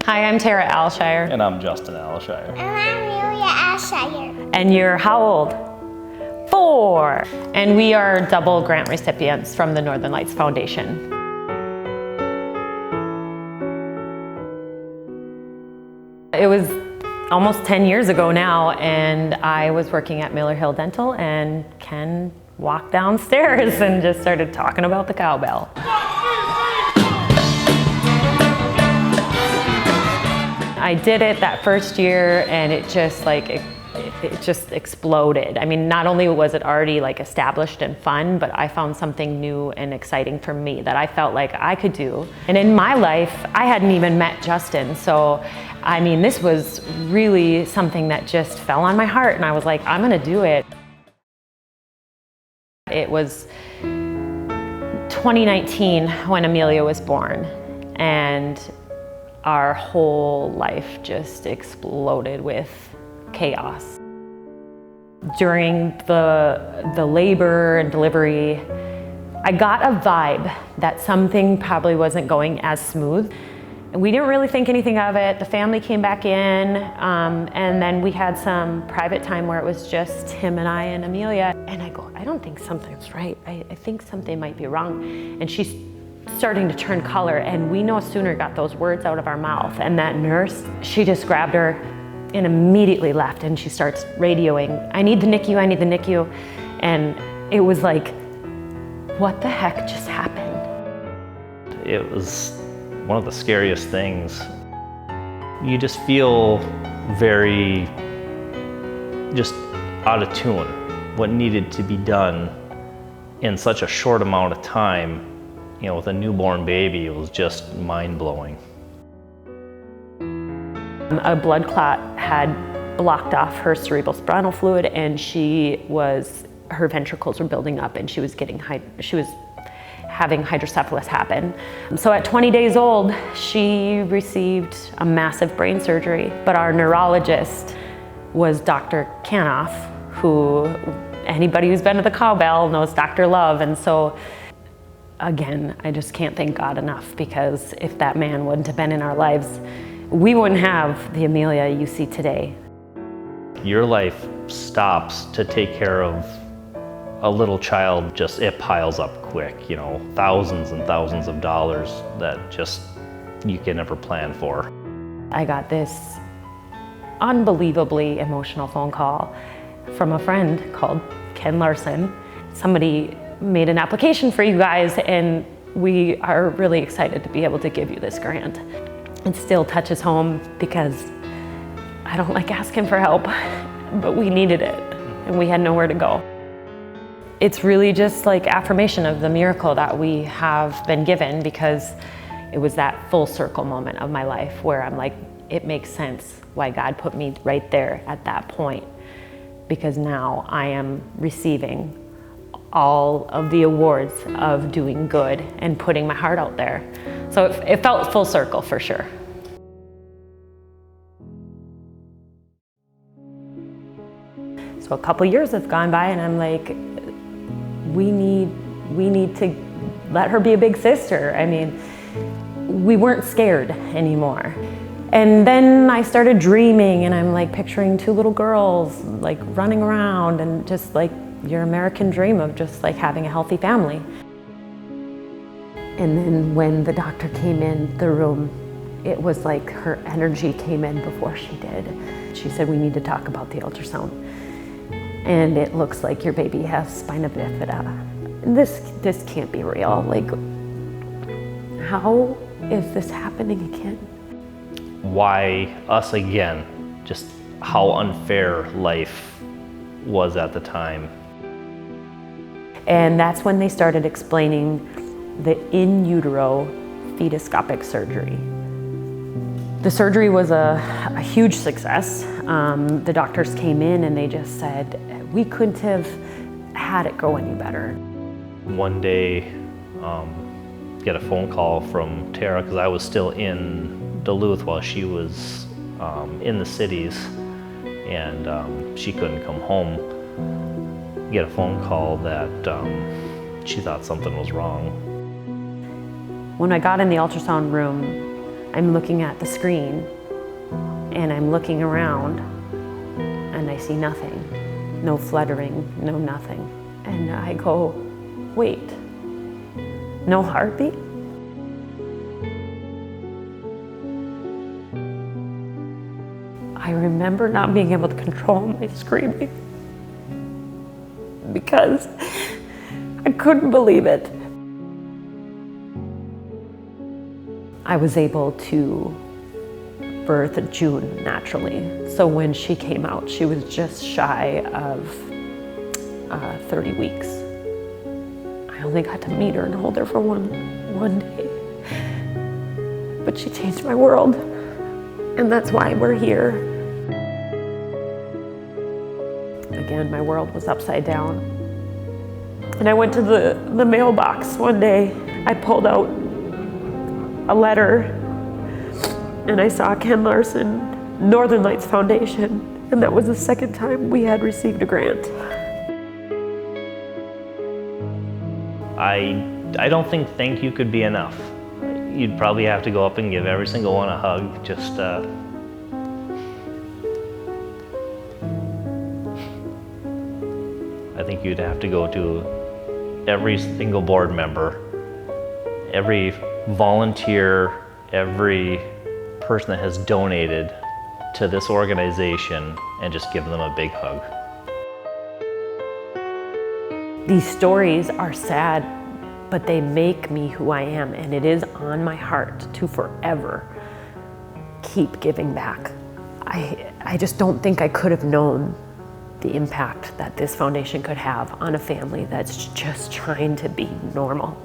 Hi, I'm Tara Aleshires. And I'm Justin Aleshires. And I'm Amelia Aleshires. And you're how old? 4. And we are double grant recipients from the Northern Lights Foundation. It was almost 10 years ago now, and I was working at Miller Hill Dental, and Ken walked downstairs and just started talking about the cowbell. I did it that first year, and it just it just exploded. I mean, not only was it already like established and fun, but I found something new and exciting for me that I felt like I could do. And in my life, I hadn't even met Justin, so I mean, this was really something that just fell on my heart, and I was like, I'm gonna do it. It was 2019 when Amelia was born, and our whole life just exploded with chaos. During the labor and delivery, I got a vibe that something probably wasn't going as smooth. And we didn't really think anything of it. The family came back in, and then we had some private time where it was just him and I and Amelia. And I go, I don't think something's right. I think something might be wrong. And she's starting to turn color, and we no sooner got those words out of our mouth, and that nurse, she just grabbed her and immediately left, and she starts radioing, I need the NICU, I need the NICU. And it was like, what the heck just happened? It was one of the scariest things. You just feel very just out of tune. What needed to be done in such a short amount of time, you know, with a newborn baby, it was just mind-blowing. A blood clot had blocked off her cerebral spinal fluid, and her ventricles were building up, and she was having hydrocephalus happen. So at 20 days old, she received a massive brain surgery, but our neurologist was Dr. Canoff, who anybody who's been to the cowbell knows Dr. Love, and so again, I just can't thank God enough, because if that man wouldn't have been in our lives, we wouldn't have the Amelia you see today. Your life stops to take care of a little child, just it piles up quick, you know, thousands and thousands of dollars that just you can never plan for. I got this unbelievably emotional phone call from a friend called Ken Larson. Somebody made an application for you guys, and we are really excited to be able to give you this grant. It still touches home because I don't like asking for help, but we needed it and we had nowhere to go. It's really just like affirmation of the miracle that we have been given, because it was that full circle moment of my life where I'm like, it makes sense why God put me right there at that point, because now I am receiving all of the awards of doing good and putting my heart out there. So it felt full circle for sure. So a couple years have gone by, and I'm like, we need to let her be a big sister. I mean, we weren't scared anymore. And then I started dreaming, and I'm like picturing 2 little girls like running around, and just like your American dream of just like having a healthy family. And then when the doctor came in the room, it was like her energy came in before she did. She said, we need to talk about the ultrasound. And it looks like your baby has spina bifida. This can't be real. Like, how is this happening again? Why us again? Just how unfair life was at the time. And that's when they started explaining the in utero fetoscopic surgery. The surgery was a huge success. The doctors came in and they just said, we couldn't have had it go any better. One day, get a phone call from Tara, because I was still in Duluth while she was in the cities, and she couldn't come home. Get a phone call that she thought something was wrong. When I got in the ultrasound room, I'm looking at the screen and I'm looking around and I see nothing. No fluttering, no nothing. And I go, wait, no heartbeat? I remember not being able to control my screaming because I couldn't believe it. I was able to birth June naturally. So when she came out, she was just shy of 30 weeks. I only got to meet her and hold her for one day. But she changed my world, and that's why we're here. Again, my world was upside down. And I went to the mailbox one day. I pulled out a letter and I saw Ken Larson, Northern Lights Foundation, and that was the second time we had received a grant. I don't think thank you could be enough. You'd probably have to go up and give every single one a hug. Just I think you'd have to go to every single board member, every volunteer, every person that has donated to this organization, and just give them a big hug. These stories are sad, but they make me who I am, and it is on my heart to forever keep giving back. I just don't think I could have known the impact that this foundation could have on a family that's just trying to be normal.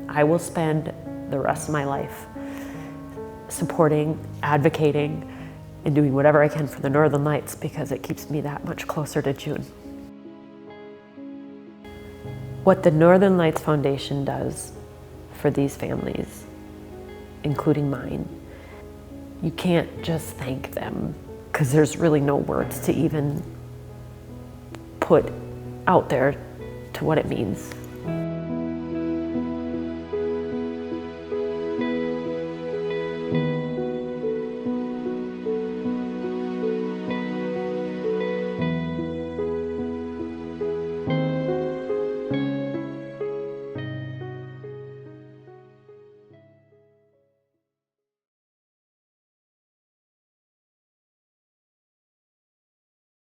I will spend the rest of my life supporting, advocating, and doing whatever I can for the Northern Lights because it keeps me that much closer to June. What the Northern Lights Foundation does for these families, including mine, you can't just thank them because there's really no words to even put out there to what it means.